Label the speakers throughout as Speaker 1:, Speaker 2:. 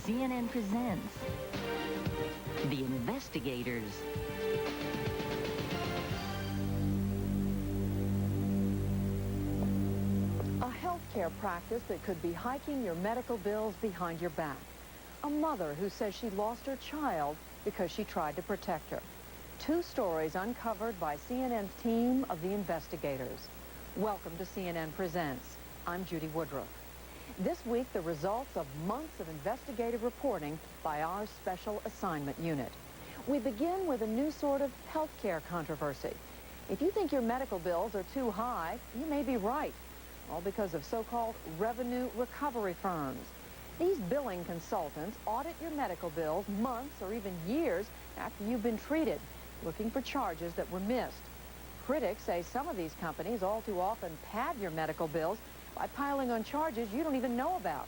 Speaker 1: CNN presents The Investigators.
Speaker 2: A healthcare practice that could be hiking your medical bills behind your back. A mother who says she lost her child because she tried to protect her. Two stories uncovered by CNN's team of The Investigators. Welcome to CNN Presents. I'm Judy Woodruff. This week, the results of months of investigative reporting by our Special Assignment Unit. We begin with a new sort of healthcare controversy. If you think your medical bills are too high, you may be right. All because of so-called revenue recovery firms. These billing consultants audit your medical bills months or even years after you've been treated, looking for charges that were missed. Critics say some of these companies all too often pad your medical bills by piling on charges you don't even know about.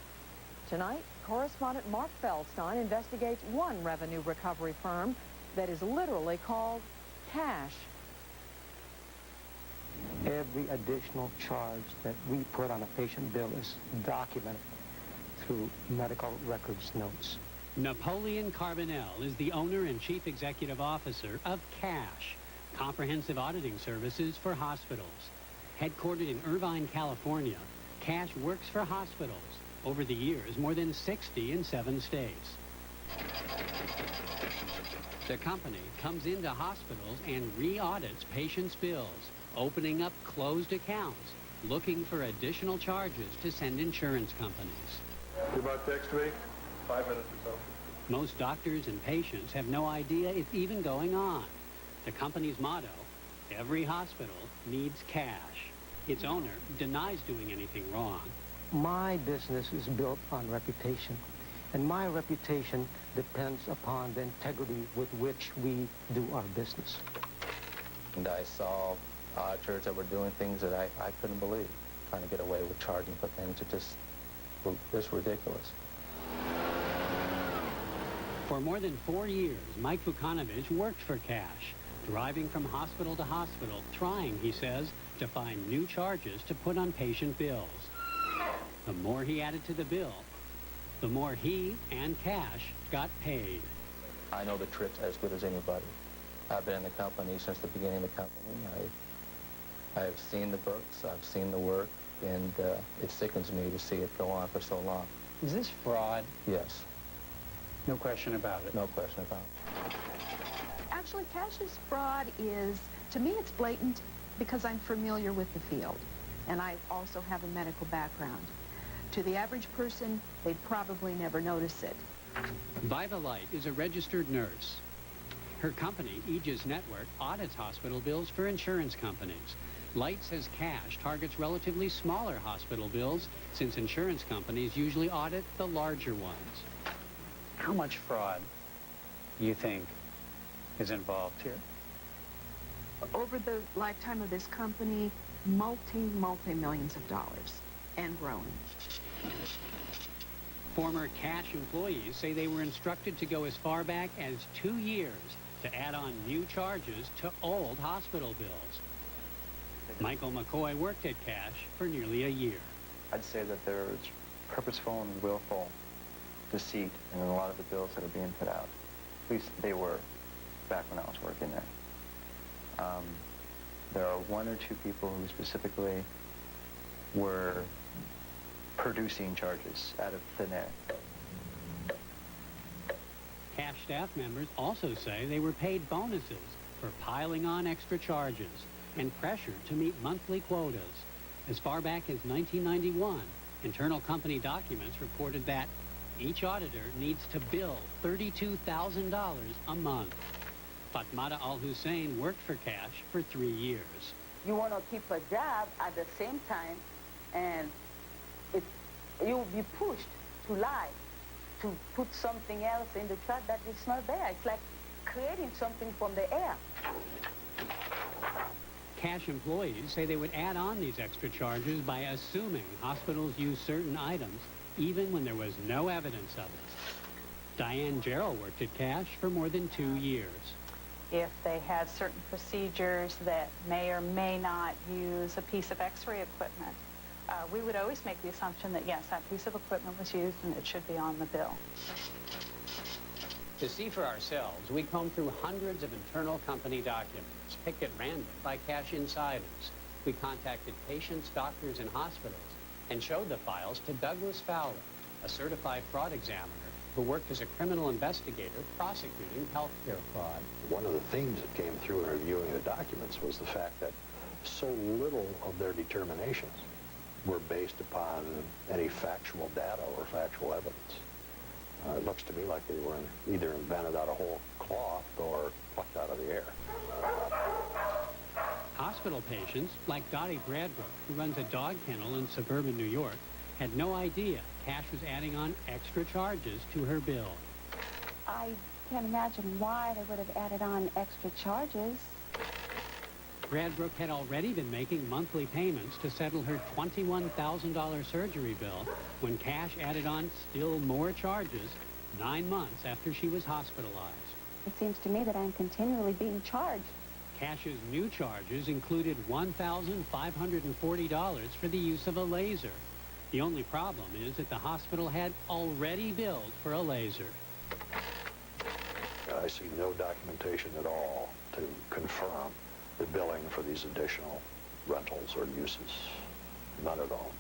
Speaker 2: Tonight, correspondent Mark Feldstein investigates one revenue recovery firm that is literally called cash.
Speaker 3: Every additional charge that we put on a patient bill is documented through medical records notes.
Speaker 4: Napoleon Carbonell is the owner and chief executive officer of CASH, Comprehensive Auditing Services for Hospitals. Headquartered in Irvine, California, CASH works for hospitals. Over the years, more than 60 in 7 states. The company comes into hospitals and re-audits patients' bills, opening up closed accounts, looking for additional charges to send insurance companies.
Speaker 5: You about next week? 5 minutes or so.
Speaker 4: Most doctors and patients have no idea it's even going on. The company's motto, every hospital needs cash. Its owner denies doing anything wrong.
Speaker 3: My business is built on reputation, and my reputation depends upon the integrity with which we do our business.
Speaker 6: And I saw auditors that were doing things that I couldn't believe, trying to get away with charging for things that were just ridiculous.
Speaker 4: For more than 4 years, Mike Vukanovich worked for CASH, driving from hospital to hospital, trying, he says, to find new charges to put on patient bills. The more he added to the bill, the more he and CASH got paid.
Speaker 6: I know the tricks as good as anybody. I've been in the company since the beginning of the company. I've seen the books, I've seen the work, and it sickens me to see it go on for so long.
Speaker 7: Is this fraud?
Speaker 6: Yes.
Speaker 7: No question about it.
Speaker 6: No question about it.
Speaker 8: Actually, cash's fraud is, to me, it's blatant because I'm familiar with the field, and I also have a medical background. To the average person, they'd probably never notice it.
Speaker 4: Viva Light is a registered nurse. Her company, Aegis Network, audits hospital bills for insurance companies. Light says CASH targets relatively smaller hospital bills since insurance companies usually audit the larger ones.
Speaker 7: How much fraud do you think is involved here?
Speaker 8: Over the lifetime of this company, multi-millions of dollars, and growing.
Speaker 4: Former CASH employees say they were instructed to go as far back as 2 years to add on new charges to old hospital bills. Michael McCoy worked at CASH for nearly a year.
Speaker 9: I'd say that there's purposeful and willful deceit in a lot of the bills that are being put out. At least they were back when I was working there. There are 1 or 2 people who specifically were producing charges out of thin air.
Speaker 4: CASH staff members also say they were paid bonuses for piling on extra charges and pressured to meet monthly quotas. As far back as 1991, internal company documents reported that each auditor needs to bill $32,000 a month. Fatmata Al-Hussein worked for CASH for 3 years.
Speaker 10: You want to keep a job at the same time, and you'll be pushed to lie, to put something else in the chart that is not there. It's like creating something from the air.
Speaker 4: CASH employees say they would add on these extra charges by assuming hospitals use certain items even when there was no evidence of it. Diane Jarrell worked at CASH for more than 2 years.
Speaker 11: If they had certain procedures that may or may not use a piece of x-ray equipment, we would always make the assumption that, yes, that piece of equipment was used and it should be on the bill.
Speaker 4: To see for ourselves, we combed through hundreds of internal company documents, picked at random by cash insiders. We contacted patients, doctors, and hospitals, and showed the files to Douglas Fowler, a certified fraud examiner who worked as a criminal investigator prosecuting healthcare fraud.
Speaker 12: One of the themes that came through in reviewing the documents was the fact that so little of their determinations were based upon any factual data or factual evidence. It looks to me like they were either invented out of whole cloth or plucked out of the air.
Speaker 4: Hospital patients, like Dottie Bradbrook, who runs a dog kennel in suburban New York, had no idea Cash was adding on extra charges to her bill.
Speaker 13: I can't imagine why they would have added on extra charges.
Speaker 4: Bradbrook had already been making monthly payments to settle her $21,000 surgery bill when Cash added on still more charges 9 months after she was hospitalized.
Speaker 13: It seems to me that I'm continually being charged.
Speaker 4: Cash's new charges included $1,540 for the use of a laser. The only problem is that the hospital had already billed for a laser.
Speaker 12: I see no documentation at all to confirm the billing for these additional rentals or uses. None at all.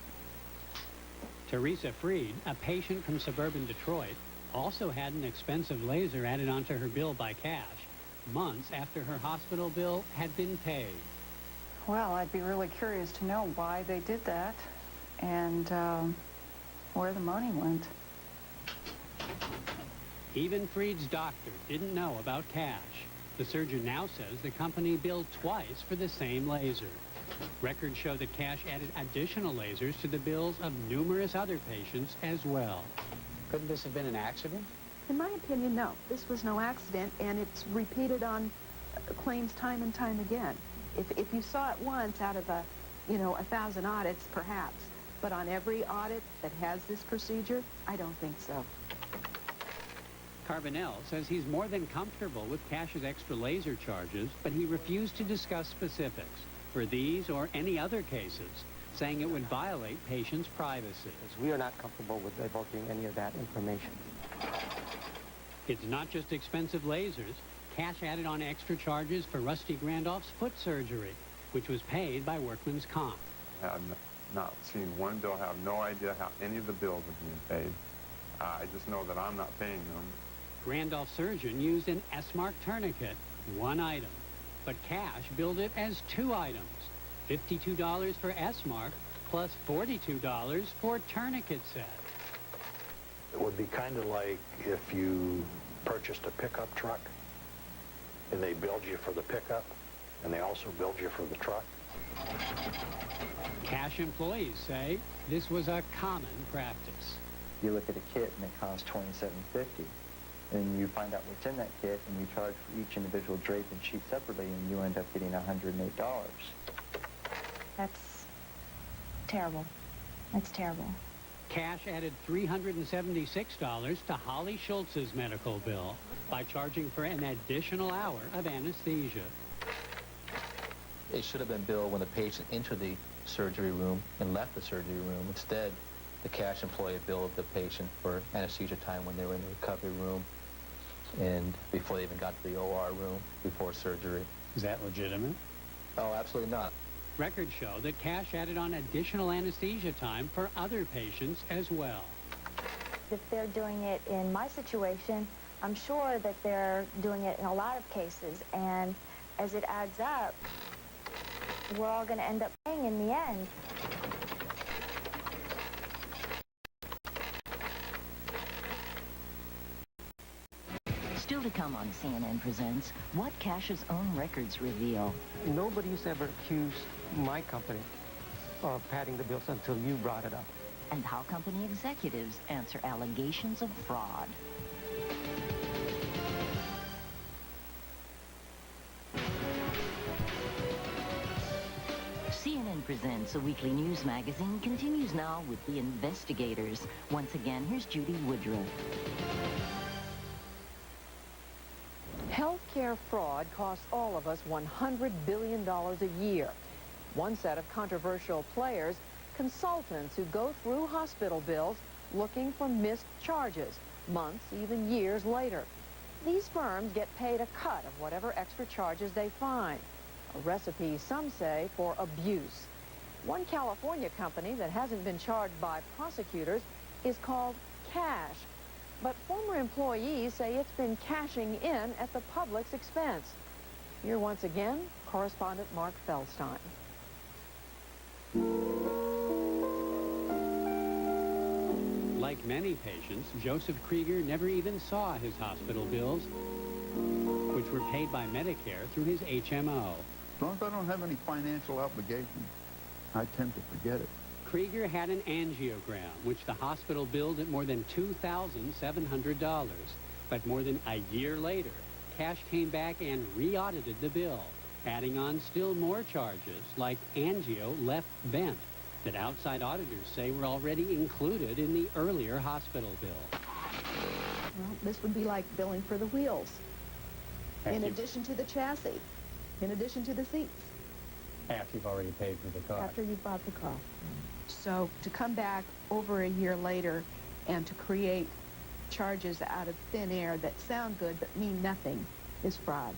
Speaker 4: Teresa Freed, a patient from suburban Detroit, also had an expensive laser added onto her bill by Cash months after her hospital bill had been paid.
Speaker 14: Well, I'd be really curious to know why they did that and where the money went.
Speaker 4: Even Freed's doctor didn't know about Cash. The surgeon now says the company billed twice for the same laser. Records show that Cash added additional lasers to the bills of numerous other patients as well.
Speaker 7: Couldn't this have been an accident?
Speaker 8: In my opinion, no. This was no accident, and it's repeated on claims time and time again. If you saw it once out of 1,000 audits, perhaps. But on every audit that has this procedure, I don't think so.
Speaker 4: Carbonell says he's more than comfortable with Cash's extra laser charges, but he refused to discuss specifics for these or any other cases, saying it would violate patients' privacy.
Speaker 3: We are not comfortable with divulging any of that information.
Speaker 4: It's not just expensive lasers. Cash added on extra charges for Rusty Grandolph's foot surgery, which was paid by Workman's Comp.
Speaker 15: I have not seen one bill. I have no idea how any of the bills are being paid. I just know that I'm not paying them.
Speaker 4: Randolph's surgeon used an S-Mark tourniquet, one item, but Cash billed it as 2 items, $52 for S-Mark plus $42 for tourniquet set.
Speaker 12: It would be kind of like if you purchased a pickup truck and they billed you for the pickup and they also billed you for the truck.
Speaker 4: Cash employees say this was a common practice.
Speaker 9: You look at a kit and it costs $27.50. And you find out what's in that kit, and you charge for each individual drape and sheet separately, and you end up getting $108.
Speaker 13: That's terrible. That's terrible.
Speaker 4: Cash added $376 to Holly Schultz's medical bill by charging for an additional hour of anesthesia.
Speaker 6: It should have been billed when the patient entered the surgery room and left the surgery room. Instead, the Cash employee billed the patient for anesthesia time when they were in the recovery room and before they even got to the OR room before surgery.
Speaker 7: Is that legitimate?
Speaker 6: Oh, absolutely not.
Speaker 4: Records show that Cash added on additional anesthesia time for other patients as well.
Speaker 16: If they're doing it in my situation, I'm sure that they're doing it in a lot of cases, and as it adds up, we're all going to end up paying in the end.
Speaker 1: Still to come on CNN Presents, what Cash's own records reveal.
Speaker 3: Nobody's ever accused my company of padding the bills until you brought it up.
Speaker 1: And how company executives answer allegations of fraud. CNN Presents, a weekly news magazine, continues now with The Investigators. Once again, here's Judy Woodruff.
Speaker 2: Healthcare fraud costs all of us $100 billion a year. One set of controversial players consultants who go through hospital bills looking for missed charges, months, even years later. These firms get paid a cut of whatever extra charges they find. A recipe, some say, for abuse. One California company that hasn't been charged by prosecutors is called Cash. But former employees say it's been cashing in at the public's expense. Here once again, correspondent Mark Feldstein.
Speaker 4: Like many patients, Joseph Krieger never even saw his hospital bills, which were paid by Medicare through his HMO.
Speaker 17: As long as I don't have any financial obligations, I tend to forget it.
Speaker 4: Krieger had an angiogram, which the hospital billed at more than $2,700. But more than a year later, Cash came back and re-audited the bill, adding on still more charges, like angio left vent, that outside auditors say were already included in the earlier hospital bill.
Speaker 8: Well, this would be like billing for the wheels, in addition to the chassis, in addition to the seats.
Speaker 7: After you've already paid for the car.
Speaker 8: After you've bought the car. So to come back over a year later and to create charges out of thin air that sound good but mean nothing is fraud.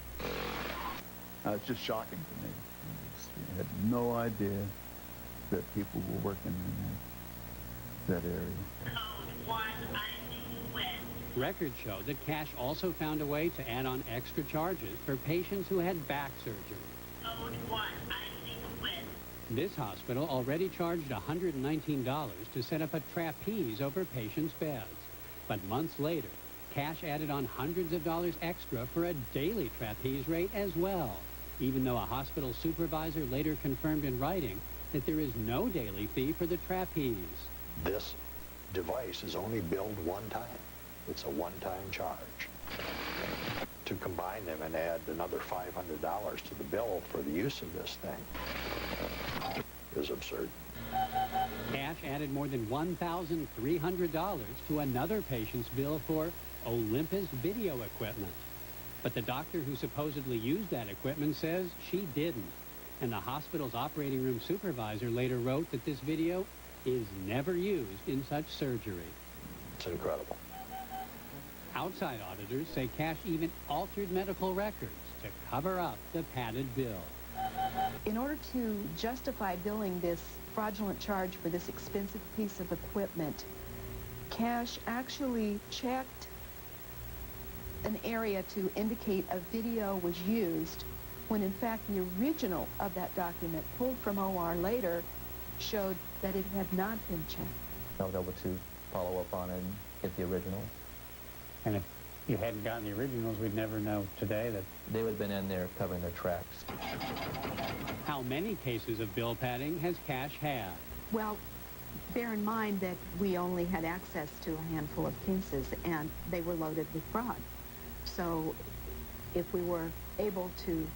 Speaker 17: It's just shocking to me. I had no idea that people were working in that area.
Speaker 4: Records show that Cash also found a way to add on extra charges for patients who had back surgery. This hospital already charged $119 to set up a trapeze over patients' beds. But months later, Cash added on hundreds of dollars extra for a daily trapeze rate as well, even though a hospital supervisor later confirmed in writing that there is no daily fee for the trapeze.
Speaker 12: This device is only billed one time. It's a one-time charge. To combine them and add another $500 to the bill for the use of this thing is absurd.
Speaker 4: Cash added more than $1,300 to another patient's bill for Olympus video equipment. But the doctor who supposedly used that equipment says she didn't. And the hospital's operating room supervisor later wrote that this video is never used in such surgery.
Speaker 12: It's incredible.
Speaker 4: Outside auditors say Cash even altered medical records to cover up the padded bill.
Speaker 8: In order to justify billing this fraudulent charge for this expensive piece of equipment, Cash actually checked an area to indicate a video was used when in fact the original of that document pulled from OR later showed that it had not been checked.
Speaker 6: I was able to follow up on it and get the original.
Speaker 7: And if you hadn't gotten the originals, we'd never know today that
Speaker 6: they would have been in there covering their tracks.
Speaker 4: How many cases of bill padding has Cash had?
Speaker 8: Well, bear in mind that we only had access to a handful of cases, and they were loaded with fraud. So if we were able to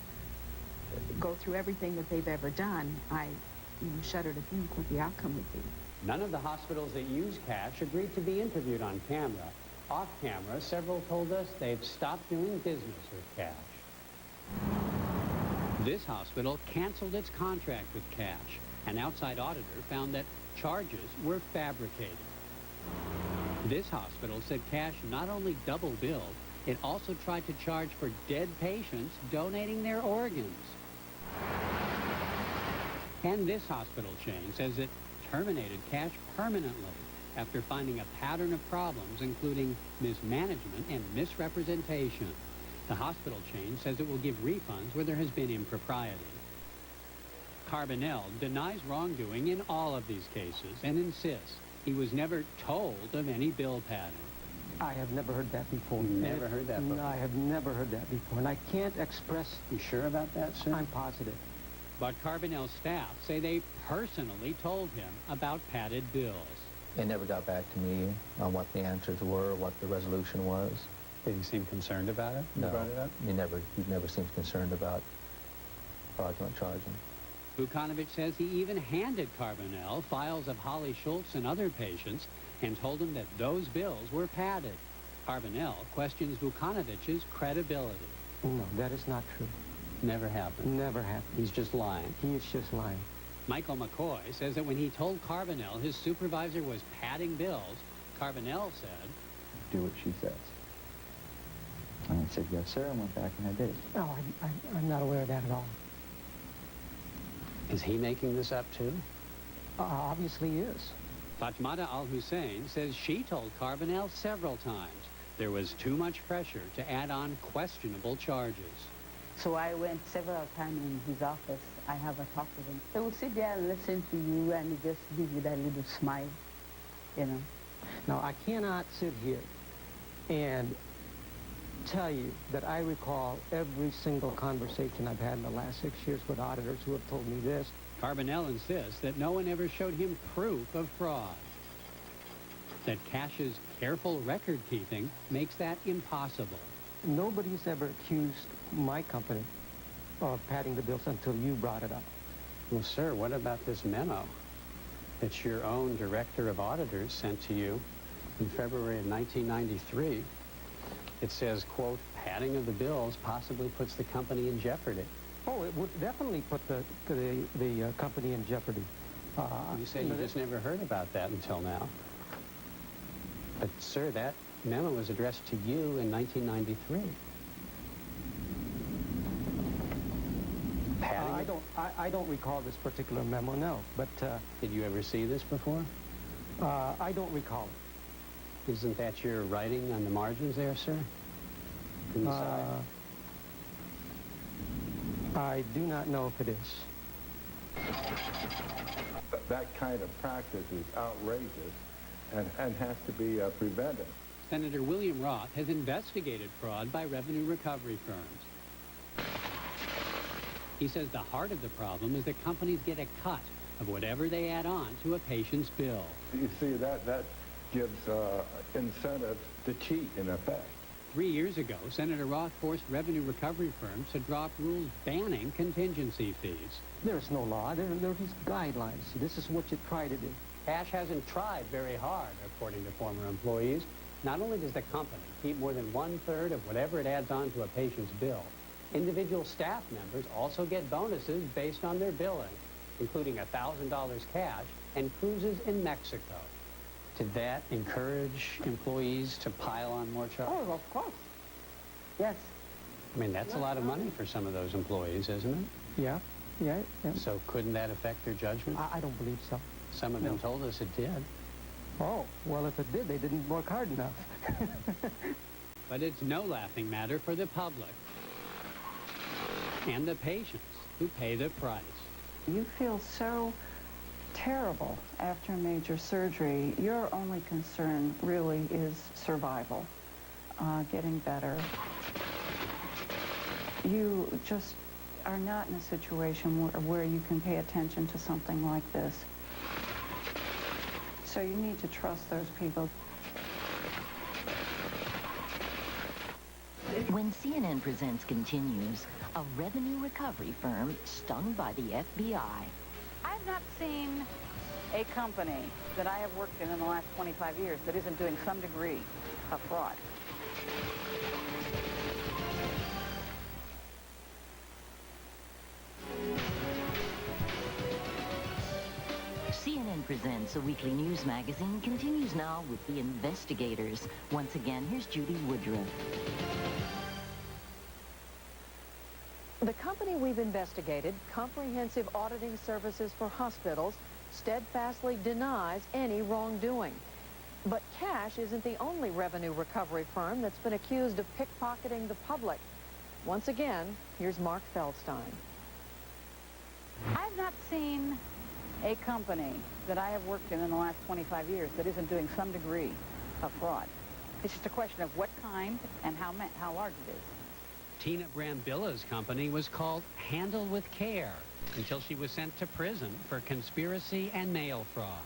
Speaker 8: go through everything that they've ever done, I shudder to think what the outcome would be.
Speaker 4: None of the hospitals that use Cash agreed to be interviewed on camera. Off camera, several told us they've stopped doing business with Cash. This hospital canceled its contract with Cash. An outside auditor found that charges were fabricated. This hospital said Cash not only double billed, it also tried to charge for dead patients donating their organs. And this hospital chain says it terminated Cash permanently after finding a pattern of problems, including mismanagement and misrepresentation. The hospital chain says it will give refunds where there has been impropriety. Carbonell denies wrongdoing in all of these cases and insists he was never told of any bill pattern.
Speaker 3: I have never heard that before.
Speaker 7: Never heard that before?
Speaker 3: No, I have never heard that before, and I can't express...
Speaker 7: You sure about that, sir?
Speaker 3: I'm positive.
Speaker 4: But Carbonell's staff say they personally told him about padded bills.
Speaker 6: They never got back to me on what the answers were, what the resolution was.
Speaker 7: Did he seem concerned about it?
Speaker 6: No,
Speaker 7: You brought it up?
Speaker 6: he never seems concerned about fraudulent charging.
Speaker 4: Vukanovich says he even handed Carbonell files of Holly Schultz and other patients and told him that those bills were padded. Carbonell questions Vukanovich's credibility.
Speaker 3: No, that is not true.
Speaker 4: Never happened.
Speaker 3: Never happened.
Speaker 4: He's just lying.
Speaker 3: He is just lying.
Speaker 4: Michael McCoy says that when he told Carbonell his supervisor was padding bills, Carbonell said,
Speaker 9: "Do what she says." And I said, "Yes, sir," and went back and I did it.
Speaker 3: No, I'm not aware of that at all.
Speaker 4: Is he making this up too?
Speaker 3: Obviously he is.
Speaker 4: Fatmata Al-Hussein says she told Carbonell several times there was too much pressure to add on questionable charges.
Speaker 10: So I went several times in his office. I have a talk with him. He will sit there and listen to you, and he just give you that little smile, you know.
Speaker 3: Now, I cannot sit here and tell you that I recall every single conversation I've had in the last 6 years with auditors who have told me this.
Speaker 4: Carbonell insists that no one ever showed him proof of fraud. That Cash's careful record-keeping makes that impossible.
Speaker 3: Nobody's ever accused my company of padding the bills until you brought it up.
Speaker 4: Well, sir, what about this memo that your own director of auditors sent to you in February of 1993? It says, quote, padding of the bills possibly puts the company in jeopardy.
Speaker 3: Oh, it would definitely put the company in jeopardy.
Speaker 4: You said you just never heard about that until now. But, sir, that memo was addressed to you in 1993.
Speaker 3: I don't recall this particular memo, no. But
Speaker 4: did you ever see this before?
Speaker 3: I don't recall it.
Speaker 4: Isn't that your writing on the margins there, sir?
Speaker 3: I do not know if it is.
Speaker 18: That kind of practice is outrageous and has to be prevented.
Speaker 4: Senator William Roth has investigated fraud by revenue recovery firms. He says the heart of the problem is that companies get a cut of whatever they add on to a patient's bill.
Speaker 18: You see, that gives incentive to cheat, in effect.
Speaker 4: 3 years ago, Senator Roth forced revenue recovery firms to drop rules banning contingency fees.
Speaker 3: There's no law. There are these guidelines. This is what you try to do.
Speaker 4: Cash hasn't tried very hard, according to former employees. Not only does the company keep more than 1/3 of whatever it adds on to a patient's bill, individual staff members also get bonuses based on their billing, including $1,000 cash and cruises in Mexico. Did that encourage employees to pile on more charges?
Speaker 10: Oh, of course. Yes.
Speaker 4: I mean, that's a lot of money for some of those employees, isn't it?
Speaker 3: Yeah.
Speaker 4: So couldn't that affect their judgment?
Speaker 3: I don't believe so.
Speaker 4: Some of them told us it did.
Speaker 3: Oh, well, if it did, they didn't work hard enough.
Speaker 4: But it's no laughing matter for the public and the patients who pay the price.
Speaker 14: You feel so terrible after major surgery. Your only concern really is survival, getting better. You just are not in a situation where you can pay attention to something like this. So you need to trust those people.
Speaker 1: When CNN Presents continues, a revenue recovery firm stung by the FBI.
Speaker 10: I've not seen a company that I have worked in the last 25 years that isn't doing some degree of fraud.
Speaker 1: CNN Presents, a weekly news magazine, continues now with the investigators. Once again, here's Judy Woodruff.
Speaker 2: The company we've investigated, Comprehensive Auditing Services for Hospitals, steadfastly denies any wrongdoing. But Cash isn't the only revenue recovery firm that's been accused of pickpocketing the public. Once again, here's Mark Feldstein.
Speaker 10: I've not seen a company that I have worked in the last 25 years that isn't doing some degree of fraud. It's just a question of what kind and how large it is.
Speaker 4: Tina Brambilla's company was called Handle with Care until she was sent to prison for conspiracy and mail fraud.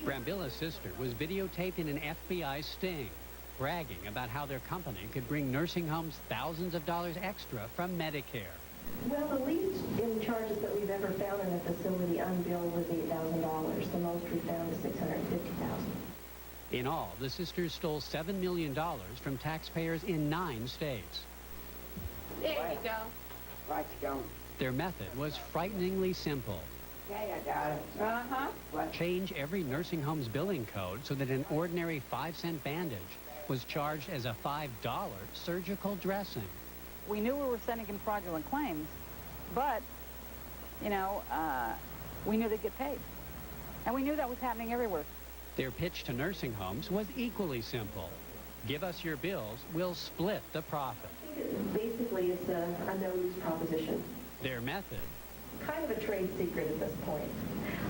Speaker 4: Brambilla's sister was videotaped in an FBI sting, bragging about how their company could bring nursing homes thousands of dollars extra from Medicare.
Speaker 19: Well, the least in charges that we've ever found in the facility unbilled was $8,000. The most we found is $650,000.
Speaker 4: In all, the sisters stole $7 million from taxpayers in 9 states.
Speaker 19: There you go. Right you go.
Speaker 4: Their method was frighteningly simple.
Speaker 20: Okay, I got it. Uh-huh.
Speaker 4: Change every nursing home's billing code so that an ordinary 5-cent bandage was charged as a $5 surgical dressing.
Speaker 11: We knew we were sending in fraudulent claims, but, you know, we knew they'd get paid. And we knew that was happening everywhere.
Speaker 4: Their pitch to nursing homes was equally simple. Give us your bills, we'll split the profit.
Speaker 19: Basically, it's a no-lose proposition.
Speaker 4: Their method,
Speaker 19: Kind of a trade secret at this point.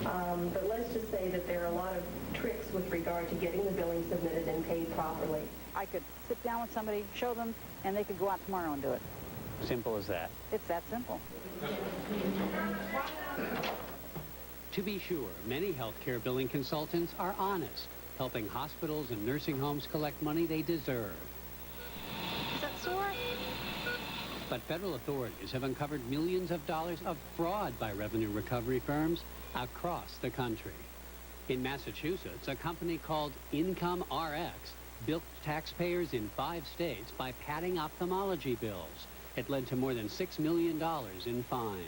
Speaker 19: But let's just say that there are a lot of tricks with regard to getting the billing submitted and paid properly.
Speaker 11: I could sit down with somebody, show them, and they could go out tomorrow and do it.
Speaker 7: Simple as that.
Speaker 11: It's that simple.
Speaker 4: to be sure, many healthcare billing consultants are honest, helping hospitals and nursing homes collect money they deserve.
Speaker 11: Is that sore?
Speaker 4: But federal authorities have uncovered millions of dollars of fraud by revenue recovery firms across the country. In Massachusetts, a company called Income RX bilked taxpayers in 5 states by padding ophthalmology bills. It led to more than $6 million in fines.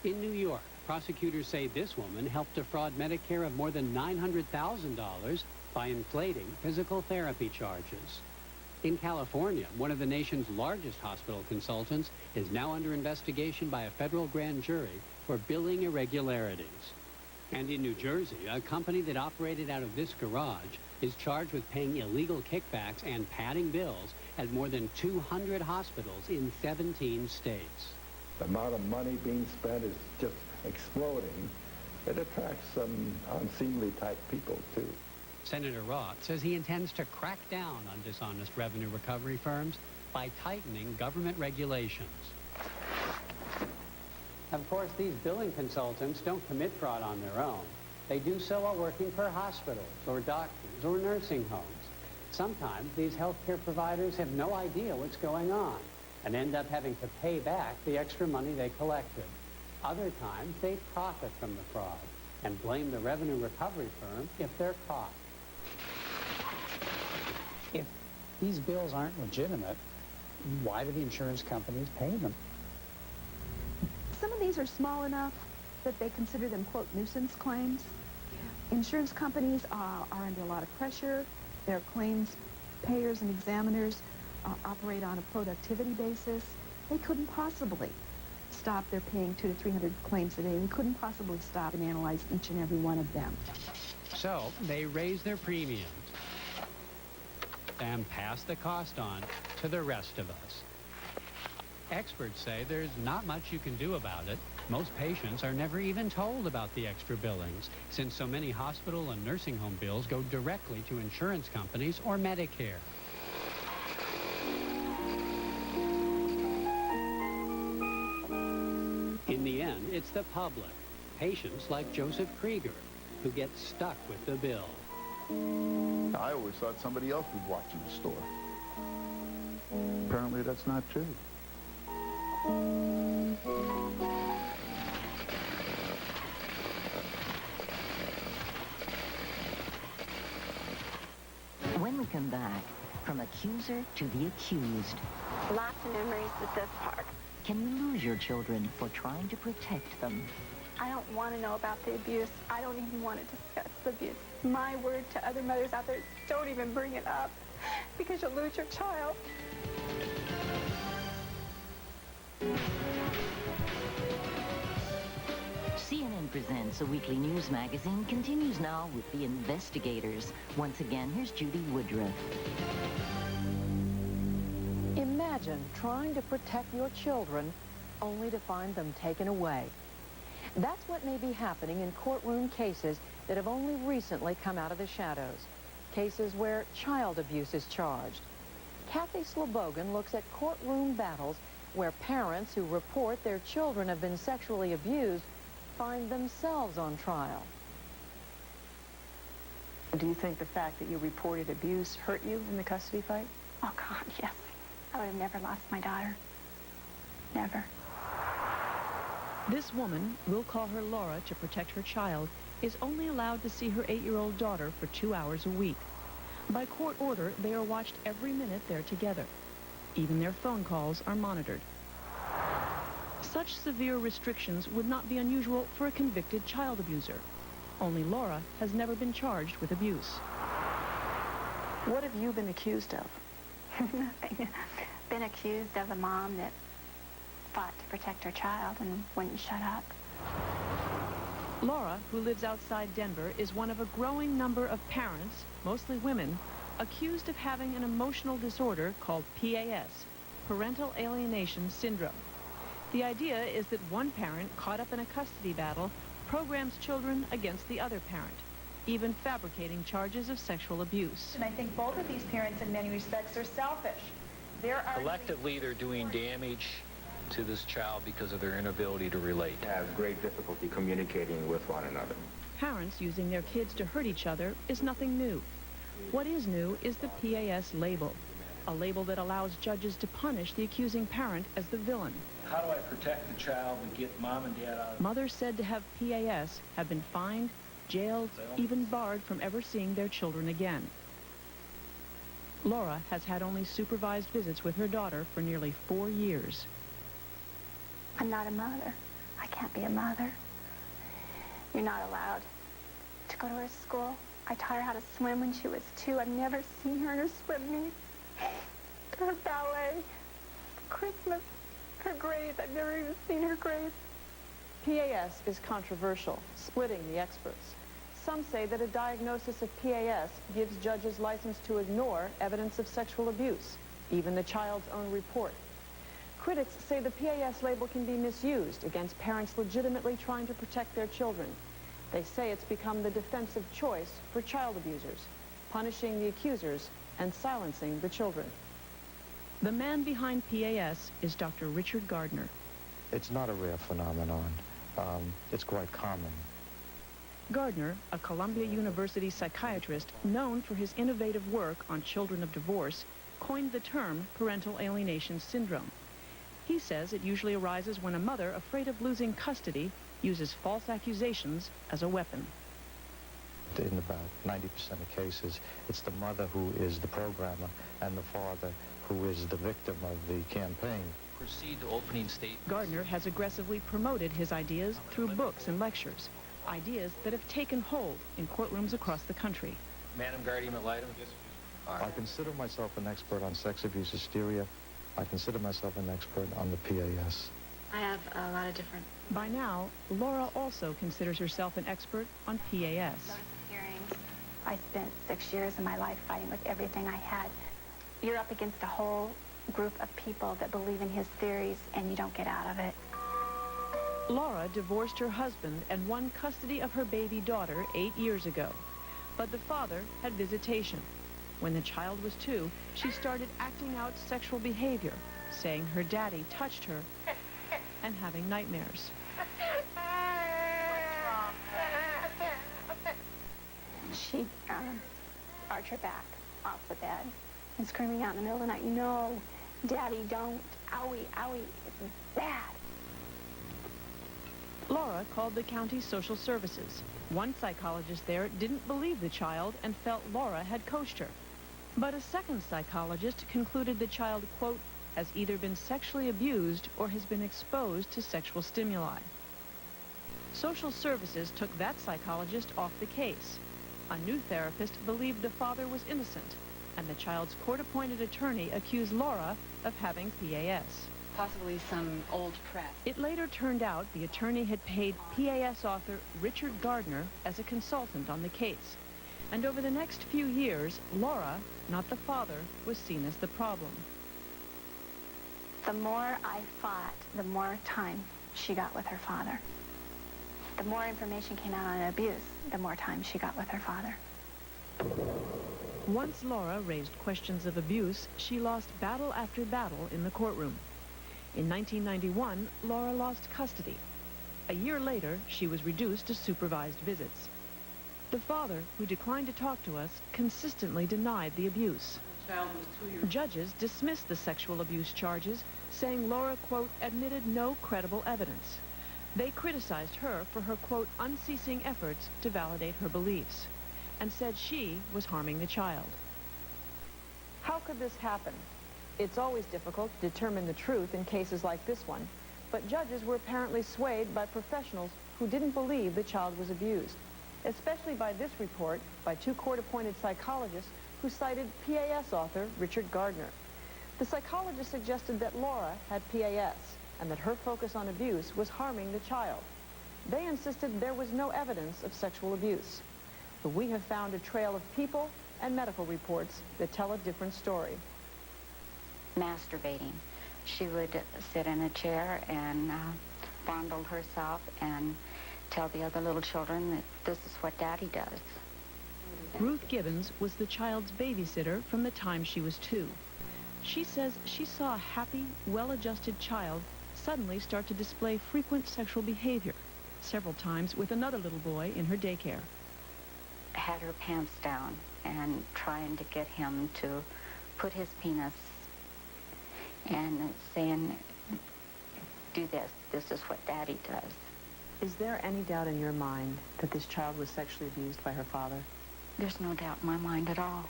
Speaker 4: In New York, prosecutors say this woman helped defraud Medicare of more than $900,000 by inflating physical therapy charges. In California, one of the nation's largest hospital consultants is now under investigation by a federal grand jury for billing irregularities. And in New Jersey, a company that operated out of this garage is charged with paying illegal kickbacks and padding bills at more than 200 hospitals in 17 states.
Speaker 18: The amount of money being spent is just exploding. It attracts some unseemly type people, too.
Speaker 4: Senator Roth says he intends to crack down on dishonest revenue recovery firms by tightening government regulations. Of course, these billing consultants don't commit fraud on their own. They do so while working for hospitals or doctors or nursing homes. Sometimes these healthcare providers have no idea what's going on and end up having to pay back the extra money they collected. Other times, they profit from the fraud and blame the revenue recovery firm if they're caught.
Speaker 7: If these bills aren't legitimate, why do the insurance companies pay them?
Speaker 8: Some of these are small enough that they consider them, quote, nuisance claims. Insurance companies are under a lot of pressure. Their claims payers and examiners operate on a productivity basis. They couldn't possibly stop their paying 200 to 300 claims a day. They couldn't possibly stop and analyze each and every one of them.
Speaker 4: So they raise their premiums and pass the cost on to the rest of us. Experts say there's not much you can do about it. Most patients are never even told about the extra billings, since so many hospital and nursing home bills go directly to insurance companies or Medicare. In the end, it's the public, patients like Joseph Krieger, who get stuck with the bill.
Speaker 17: I always thought somebody else was watching the store. Apparently that's not true.
Speaker 1: When we come back, from accuser to the accused.
Speaker 13: Lots of memories with this part.
Speaker 1: Can you lose your children for trying to protect them?
Speaker 21: I don't want to know about the abuse. I don't even want to discuss the abuse. My word to other mothers out there is don't even bring it up because you'll lose your child.
Speaker 1: CNN Presents, a weekly news magazine, continues now with The Investigators. Once again, here's Judy Woodruff.
Speaker 2: Imagine trying to protect your children only to find them taken away. That's what may be happening in courtroom cases that have only recently come out of the shadows. Cases where child abuse is charged. Kathy Slobogan looks at courtroom battles where parents who report their children have been sexually abused find themselves on trial.
Speaker 11: Do you think the fact that you reported abuse hurt you in the custody fight?
Speaker 21: Oh, God, yes. I would have never lost my daughter. Never.
Speaker 22: This woman, we'll call her Laura to protect her child, is only allowed to see her 8-year-old daughter for 2 hours a week. By court order, they are watched every minute they're together. Even their phone calls are monitored. Such severe restrictions would not be unusual for a convicted child abuser. Only Laura has never been charged with abuse.
Speaker 14: What have you been accused of?
Speaker 21: Nothing. Been accused of a mom that fought to protect her child and wouldn't shut up.
Speaker 22: Laura, who lives outside Denver, is one of a growing number of parents, mostly women, accused of having an emotional disorder called PAS, Parental Alienation Syndrome. The idea is that one parent caught up in a custody battle programs children against the other parent, even fabricating charges of sexual abuse.
Speaker 5: And I think both of these parents, in many respects, are selfish.
Speaker 15: Collectively, they're doing damage to this child because of their inability to relate.
Speaker 23: Have great difficulty communicating with one another.
Speaker 22: Parents using their kids to hurt each other is nothing new. What is new is the PAS label, a label that allows judges to punish the accusing parent as the villain.
Speaker 15: How do I protect the child and get mom and dad out of
Speaker 22: Mothers said to have PAS have been fined, jailed, even barred from ever seeing their children again. Laura has had only supervised visits with her daughter for nearly 4 years.
Speaker 21: I'm not a mother. I can't be a mother. You're not allowed to go to her school. I taught her how to swim when she was 2. I've never seen her in her swim meet. Her ballet, Christmas, her grades. I've never even seen her grades.
Speaker 2: PAS is controversial, splitting the experts. Some say that a diagnosis of PAS gives judges license to ignore evidence of sexual abuse, even the child's own report. Critics say the PAS label can be misused against parents legitimately trying to protect their children. They say it's become the defensive choice for child abusers, punishing the accusers and silencing the children.
Speaker 22: The man behind PAS is Dr. Richard Gardner.
Speaker 24: It's not a rare phenomenon. It's quite common.
Speaker 22: Gardner, a Columbia University psychiatrist known for his innovative work on children of divorce, coined the term parental alienation syndrome. He says it usually arises when a mother, afraid of losing custody, uses false accusations as a weapon.
Speaker 24: In about 90% of cases, it's the mother who is the programmer and the father who is the victim of the campaign.
Speaker 15: Proceed to opening statement.
Speaker 22: Gardner has aggressively promoted his ideas through books and lectures, ideas that have taken hold in courtrooms across the country.
Speaker 15: Madam Guardian ad litem.
Speaker 24: I consider myself an expert on sex abuse hysteria. I consider myself an expert on the PAS.
Speaker 21: I have a lot of different...
Speaker 22: By now, Laura also considers herself an expert on PAS.
Speaker 21: hearings. I spent 6 years of my life fighting with everything I had. You're up against a whole group of people that believe in his theories, and you don't get out of it.
Speaker 22: Laura divorced her husband and won custody of her baby daughter 8 years ago. But the father had visitation. When the child was 2, she started acting out sexual behavior, saying her daddy touched her and having nightmares.
Speaker 21: She arched her back off the bed and screaming out in the middle of the night, "No, Daddy, don't. Owie, owie, it's bad."
Speaker 22: Laura called the county social services. One psychologist there didn't believe the child and felt Laura had coached her. But a second psychologist concluded the child, quote, has either been sexually abused or has been exposed to sexual stimuli. Social services took that psychologist off the case. A new therapist believed the father was innocent, and the child's court-appointed attorney accused Laura of having PAS.
Speaker 11: Possibly some old press.
Speaker 22: It later turned out the attorney had paid PAS author Richard Gardner as a consultant on the case. And over the next few years, Laura, not the father, was seen as the problem.
Speaker 21: The more I fought, the more time she got with her father. The more information came out on abuse, the more time she got with her father.
Speaker 22: Once Laura raised questions of abuse, she lost battle after battle in the courtroom. In 1991, Laura lost custody. A year later, she was reduced to supervised visits. The father, who declined to talk to us, consistently denied the abuse.
Speaker 11: The child was 2 years old.
Speaker 22: Judges dismissed the sexual abuse charges, saying Laura, quote, admitted no credible evidence. They criticized her for her, quote, unceasing efforts to validate her beliefs, and said she was harming the child.
Speaker 2: How could this happen? It's always difficult to determine the truth in cases like this one, But judges were apparently swayed by professionals who didn't believe the child was abused, especially by this report by two court-appointed psychologists who cited PAS author Richard Gardner. The psychologist suggested that Laura had PAS and that her focus on abuse was harming the child. They insisted there was no evidence of sexual abuse. But we have found a trail of people and medical reports that tell a different story.
Speaker 6: Masturbating. She would sit in a chair and fondle herself and tell the other little children that this is what Daddy does.
Speaker 22: Ruth Gibbons was the child's babysitter from the time she was 2. She says she saw a happy, well-adjusted child suddenly start to display frequent sexual behavior, several times with another little boy in her daycare.
Speaker 6: Had her pants down and trying to get him to put his penis and saying, do this is what Daddy does.
Speaker 2: Is there any doubt in your mind that this child was sexually abused by her father?
Speaker 6: There's no doubt in my mind at all.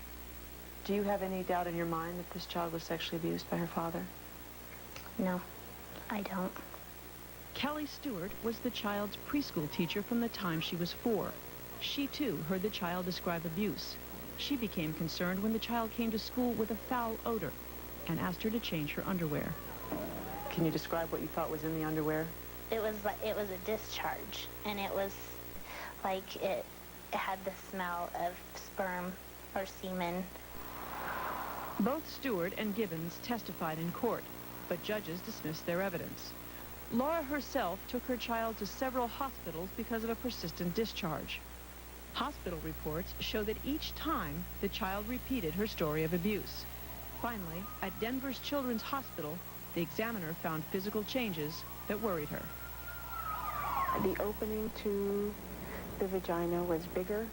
Speaker 2: Do you have any doubt in your mind that this child was sexually abused by her father?
Speaker 21: No, I don't.
Speaker 22: Kelly Stewart was the child's preschool teacher from the time she was 4. She, too, heard the child describe abuse. She became concerned when the child came to school with a foul odor and asked her to change her underwear.
Speaker 2: Can you describe what you thought was in the underwear?
Speaker 21: It was a discharge, and it was like it had the smell of sperm or semen.
Speaker 22: Both Stewart and Gibbons testified in court, but judges dismissed their evidence. Laura herself took her child to several hospitals because of a persistent discharge. Hospital reports show that each time the child repeated her story of abuse. Finally, at Denver's Children's Hospital, the examiner found physical changes that worried her.
Speaker 13: The opening to the vagina was bigger,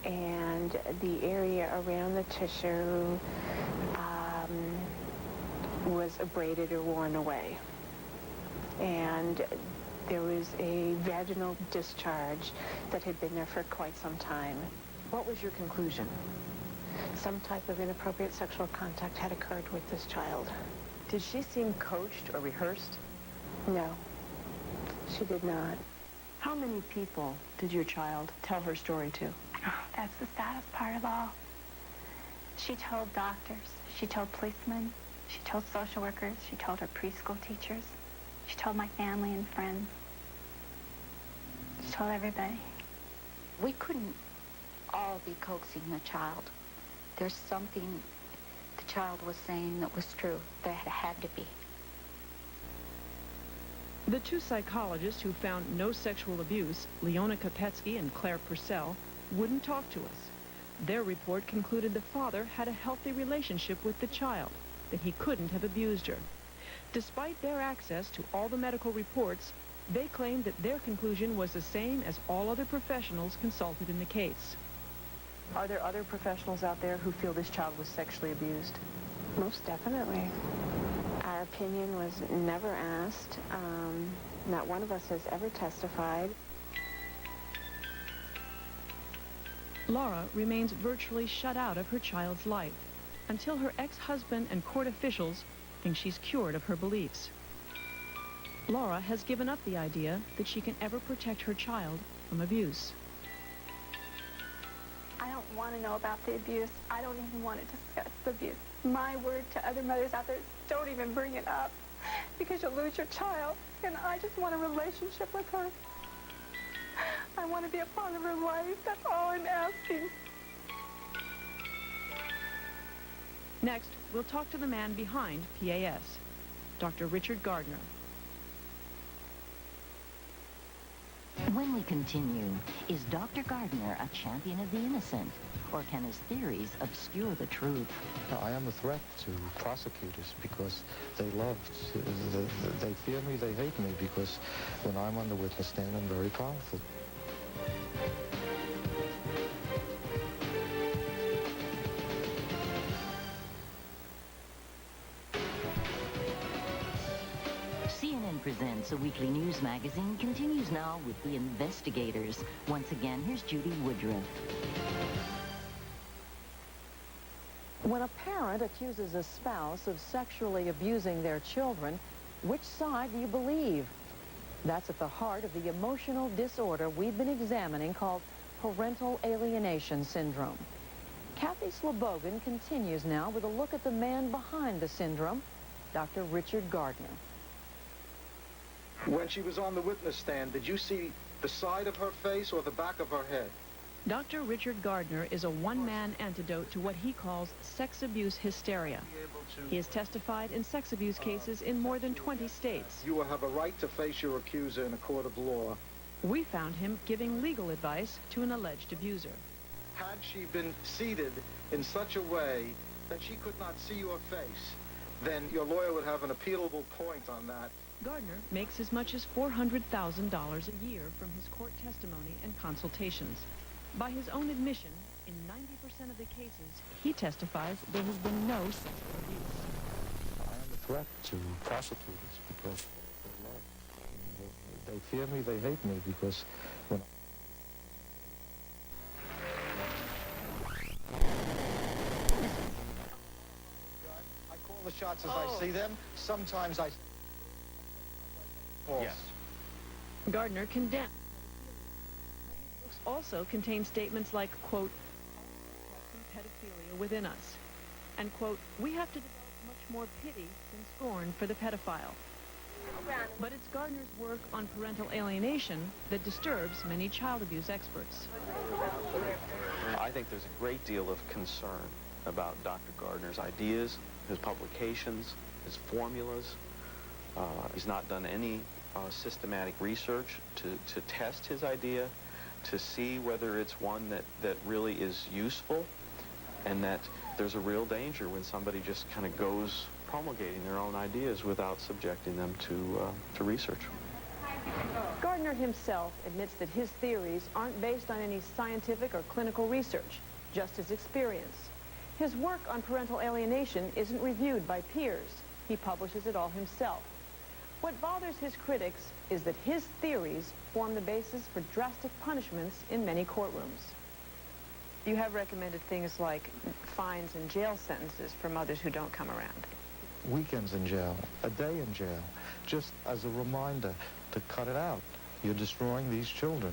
Speaker 13: and the area around the tissue was abraded or worn away. And there was a vaginal discharge that had been there for quite some time.
Speaker 2: What was your conclusion?
Speaker 13: Some type of inappropriate sexual contact had occurred with this child.
Speaker 2: Did she seem coached or rehearsed?
Speaker 13: No, she did not.
Speaker 2: How many people did your child tell her story to?
Speaker 21: That's the saddest part of all. She told doctors, she told policemen, she told social workers, she told her preschool teachers, she told my family and friends. She told everybody.
Speaker 6: We couldn't all be coaxing the child. There's something the child was saying that was true. There had to be.
Speaker 22: The two psychologists who found no sexual abuse, Leona Kopetsky and Claire Purcell, wouldn't talk to us. Their report concluded the father had a healthy relationship with the child, that he couldn't have abused her. Despite their access to all the medical reports, they claimed that their conclusion was the same as all other professionals consulted in the case.
Speaker 2: Are there other professionals out there who feel this child was sexually abused?
Speaker 13: Most definitely. Our opinion was never asked. Not one of us has ever testified.
Speaker 22: Laura remains virtually shut out of her child's life until her ex-husband and court officials think she's cured of her beliefs. Laura has given up the idea that she can ever protect her child from abuse.
Speaker 21: I don't want to know about the abuse. I don't even want to discuss the abuse. My word to other mothers out there is don't even bring it up because you'll lose your child. And I just want a relationship with her. I want to be a part of her life. That's all I'm asking.
Speaker 22: Next, we'll talk to the man behind PAS, Dr. Richard Gardner.
Speaker 1: When we continue, is Dr. Gardner a champion of the innocent, or can his theories obscure the truth?
Speaker 24: I am a threat to prosecutors because they fear me, they hate me, because when I'm on the witness stand, I'm very powerful.
Speaker 1: CNN Presents, a weekly news magazine, continues now with The Investigators. Once again, here's Judy Woodruff.
Speaker 2: When a parent accuses a spouse of sexually abusing their children, Which side do you believe? That's at the heart of the emotional disorder we've been examining called parental alienation syndrome. Kathy Slobogan continues now with a look at the man behind the syndrome, Dr. Richard Gardner.
Speaker 3: When she was on the witness stand, did you see the side of her face or the back of her head?
Speaker 22: Dr. Richard Gardner is a one-man antidote to what he calls sex abuse hysteria. He has testified in sex abuse cases in more than 20 states.
Speaker 3: You will have a right to face your accuser in a court of law.
Speaker 22: We found him giving legal advice to an alleged abuser.
Speaker 3: Had she been seated in such a way that she could not see your face, then your lawyer would have an appealable point on that.
Speaker 22: Gardner makes as much as $400,000 a year from his court testimony and consultations. By his own admission, in 90% of the cases, he testifies there has been no sexual abuse.
Speaker 24: I am a threat to prosecutors because they fear me, they hate me, because when
Speaker 3: I call the shots as I see them. Sometimes I...
Speaker 24: Yes.
Speaker 22: Gardner condemned. Books also contain statements like, quote, pedophilia within us, and, quote, we have to develop much more pity than scorn for the pedophile. But it's Gardner's work on parental alienation that disturbs many child abuse experts.
Speaker 9: I think there's a great deal of concern about Dr. Gardner's ideas, his publications, his formulas. He's not done any systematic research to test his idea, to see whether it's one that really is useful, and that there's a real danger when somebody just kind of goes promulgating their own ideas without subjecting them to research.
Speaker 2: Gardner himself admits that his theories aren't based on any scientific or clinical research, just his experience. His work on parental alienation isn't reviewed by peers. He publishes it all himself. What bothers his critics is that his theories form the basis for drastic punishments in many courtrooms. You have recommended things like fines and jail sentences for mothers who don't come around.
Speaker 24: Weekends in jail, a day in jail, just as a reminder to cut it out. You're destroying these children.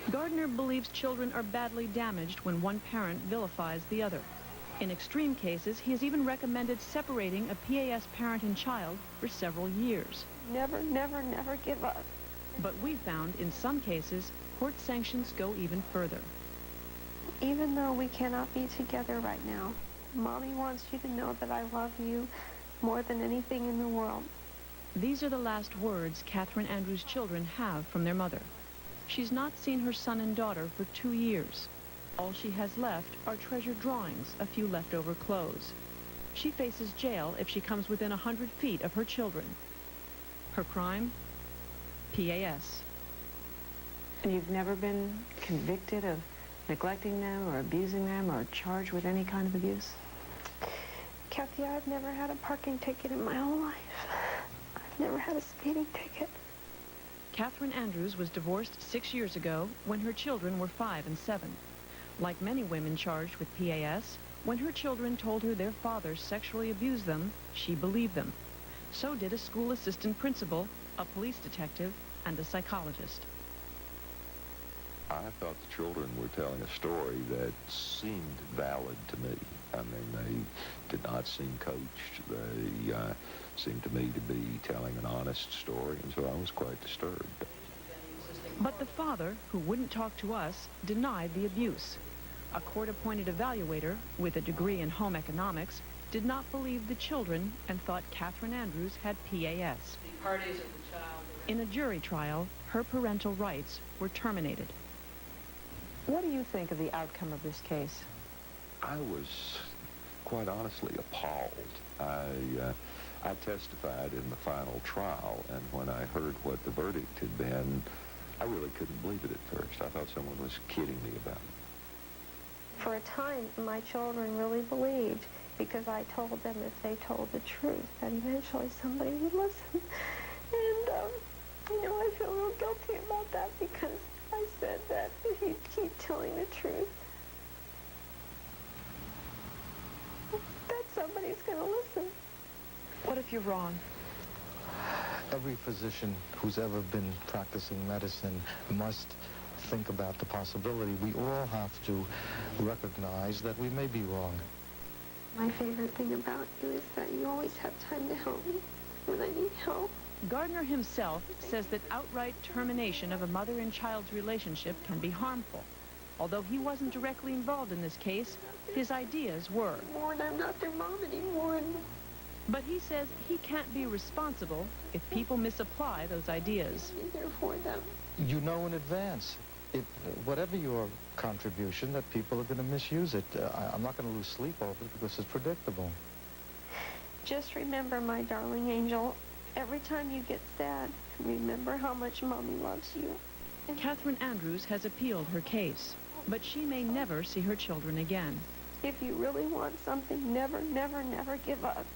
Speaker 22: Gardner believes children are badly damaged when one parent vilifies the other. In extreme cases, he has even recommended separating a PAS parent and child for several years.
Speaker 21: Never, never, never give up.
Speaker 22: But we found in some cases, court sanctions go even further.
Speaker 21: Even though we cannot be together right now, Mommy wants you to know that I love you more than anything in the world.
Speaker 22: These are the last words Catherine Andrews' children have from their mother. She's not seen her son and daughter for 2 years. All she has left are treasured drawings, a few leftover clothes. She faces jail if she comes within 100 feet of her children. Her crime? PAS.
Speaker 12: And you've never been convicted of neglecting them or abusing them or charged with any kind of abuse?
Speaker 21: Kathy, I've never had a parking ticket in my whole life. I've never had a speeding ticket.
Speaker 22: Catherine Andrews was divorced 6 years ago when her children were 5 and 7. Like many women charged with PAS, when her children told her their fathers sexually abused them, she believed them. So did a school assistant principal, a police detective, and a psychologist.
Speaker 16: I thought the children were telling a story that seemed valid to me. I mean, they did not seem coached. They seemed to me to be telling an honest story, and so I was quite disturbed.
Speaker 22: But the father, who wouldn't talk to us, denied the abuse. A court-appointed evaluator with a degree in home economics did not believe the children and thought Catherine Andrews had PAS. In a jury trial, her parental rights were terminated.
Speaker 2: What do you think of the outcome of this case?
Speaker 16: I was, quite honestly, appalled. I testified in the final trial, and when I heard what the verdict had been, I really couldn't believe it at first. I thought someone was kidding me about it.
Speaker 21: For a time, my children really believed, because I told them if they told the truth, that eventually somebody would listen. And, I feel real guilty about that, because I said that he'd keep telling the truth, that somebody's going to listen.
Speaker 2: What if you're wrong?
Speaker 24: Every physician who's ever been practicing medicine must think about the possibility. We all have to recognize that we may be wrong.
Speaker 21: My favorite thing about you is that you always have time to help me when I need help.
Speaker 22: Gardner himself says that outright termination of a mother and child's relationship can be harmful. Although he wasn't directly involved in this case, his ideas were.
Speaker 21: Warren, I'm not their mom anymore.
Speaker 22: But he says he can't be responsible if people misapply those ideas.
Speaker 21: Be there for them.
Speaker 24: You know in advance, whatever your contribution, that people are going to misuse it. I'm not going to lose sleep over it because it's predictable.
Speaker 21: Just remember, my darling angel, every time you get sad, remember how much Mommy loves you.
Speaker 22: Catherine Andrews has appealed her case, but she may never see her children again.
Speaker 21: If you really want something, never, never, never give up.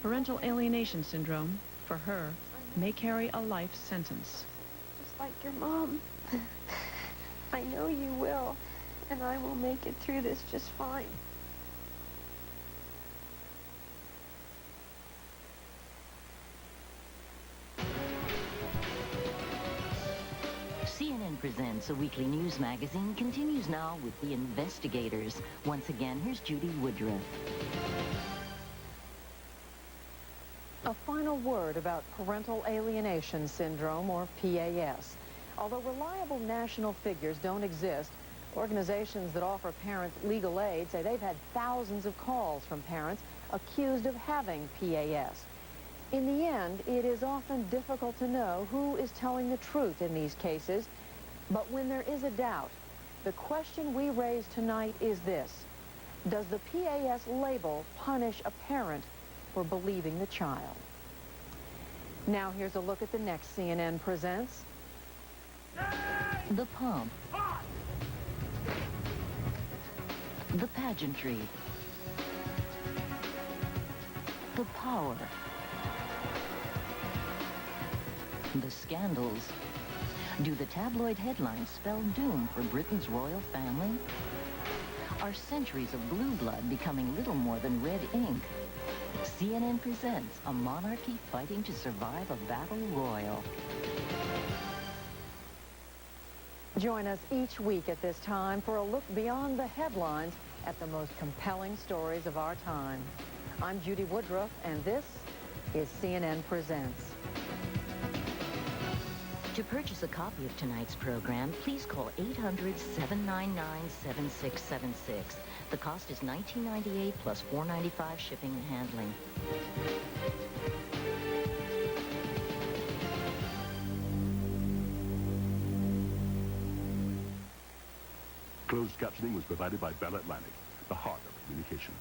Speaker 22: Parental alienation syndrome, for her, may carry a life sentence.
Speaker 21: Just like your mom. I know you will, and I will make it through this just fine.
Speaker 1: CNN Presents, a weekly news magazine, continues now with The Investigators. Once again, here's Judy Woodruff.
Speaker 2: A final word about parental alienation syndrome, or PAS. Although reliable national figures don't exist, organizations that offer parents legal aid say they've had thousands of calls from parents accused of having PAS. In the end, it is often difficult to know who is telling the truth in these cases. But when there is a doubt, the question we raise tonight is this: does the PAS label punish a parent for believing the child? Now here's a look at the next CNN Presents.
Speaker 1: The pomp. The pageantry. The power. The scandals. Do the tabloid headlines spell doom for Britain's royal family? Are centuries of blue blood becoming little more than red ink? CNN presents a monarchy fighting to survive a battle royal.
Speaker 2: Join us each week at this time for a look beyond the headlines at the most compelling stories of our time. I'm Judy Woodruff, and this is CNN Presents.
Speaker 1: To purchase a copy of tonight's program, please call 800-799-7676. The cost is $19.98 plus $4.95 shipping and handling.
Speaker 10: Closed captioning was provided by Bell Atlantic, the heart of communication.